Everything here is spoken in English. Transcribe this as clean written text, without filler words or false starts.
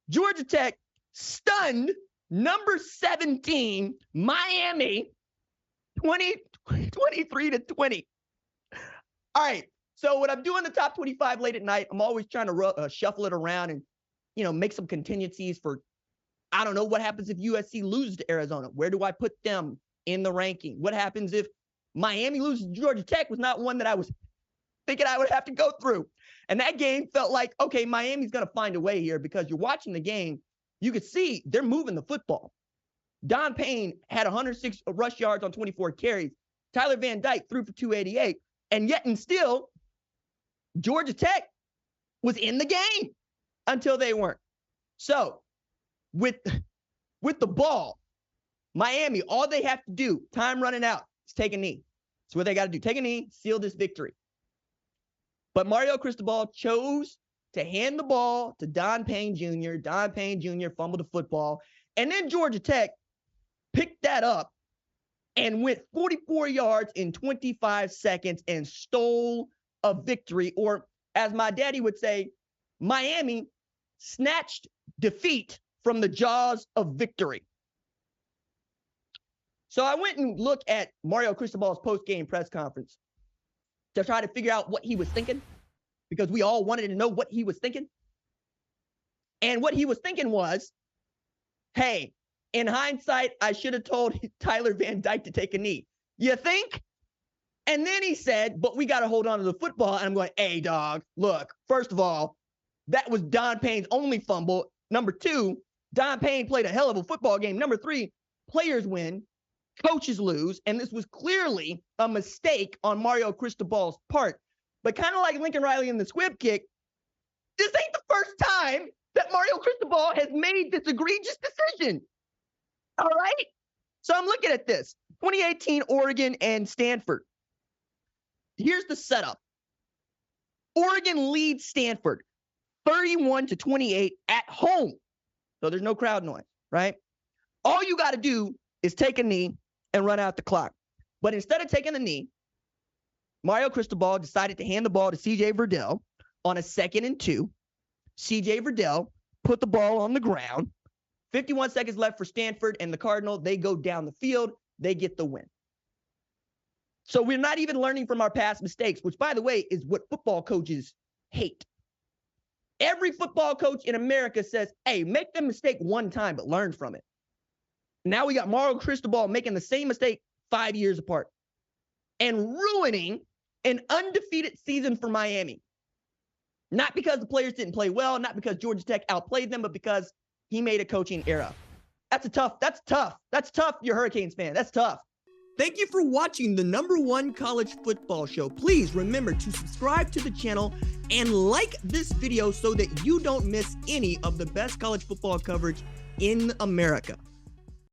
Georgia Tech stunned number 17, Miami, 23-20. All right. So when I'm doing the top 25 late at night, I'm always trying to shuffle it around and, make some contingencies for, I don't know, what happens if USC loses to Arizona? Where do I put them in the ranking? What happens if Miami loses to Georgia Tech? Was not one that I was thinking I would have to go through. And that game felt like, okay, Miami's going to find a way here, because you're watching the game. You could see they're moving the football. Don Payne had 106 rush yards on 24 carries. Tyler Van Dyke threw for 288. And yet and still, Georgia Tech was in the game until they weren't. So with the ball, Miami, all they have to do, time running out, is take a knee. That's what they got to do. Take a knee, seal this victory. But Mario Cristobal chose to hand the ball to Don Payne Jr. Don Payne Jr. fumbled the football. And then Georgia Tech picked that up and went 44 yards in 25 seconds and stole a victory. Or as my daddy would say, Miami snatched defeat from the jaws of victory. So I went and looked at Mario Cristobal's post-game press conference to try to figure out what he was thinking, because we all wanted to know what he was thinking. And what he was thinking was, hey, in hindsight, I should have told Tyler Van Dyke to take a knee. You think? And then he said, but we got to hold on to the football. And I'm going, hey, dog, look, first of all, that was Don Payne's only fumble. Number two, Don Payne played a hell of a football game. Number three, players win, coaches lose, and this was clearly a mistake on Mario Cristobal's part. But kind of like Lincoln Riley in the squib kick, this ain't the first time that Mario Cristobal has made this egregious decision. All right? So I'm looking at this. 2018, Oregon and Stanford. Here's the setup. Oregon leads Stanford 31-28 at home. So there's no crowd noise, right? All you got to do is take a knee and run out the clock. But instead of taking the knee, Mario Cristobal decided to hand the ball to C.J. Verdell on a 2nd and 2. C.J. Verdell put the ball on the ground. 51 seconds left for Stanford and the Cardinal. They go down the field. They get the win. So we're not even learning from our past mistakes, which, by the way, is what football coaches hate. Every football coach in America says, hey, make the mistake one time, but learn from it. Now we got Mario Cristobal making the same mistake 5 years apart and ruining an undefeated season for Miami. Not because the players didn't play well, not because Georgia Tech outplayed them, but because he made a coaching error. That's tough, you Hurricanes fan. That's tough. Thank you for watching the #1 college football show. Please remember to subscribe to the channel and like this video so that you don't miss any of the best college football coverage in America.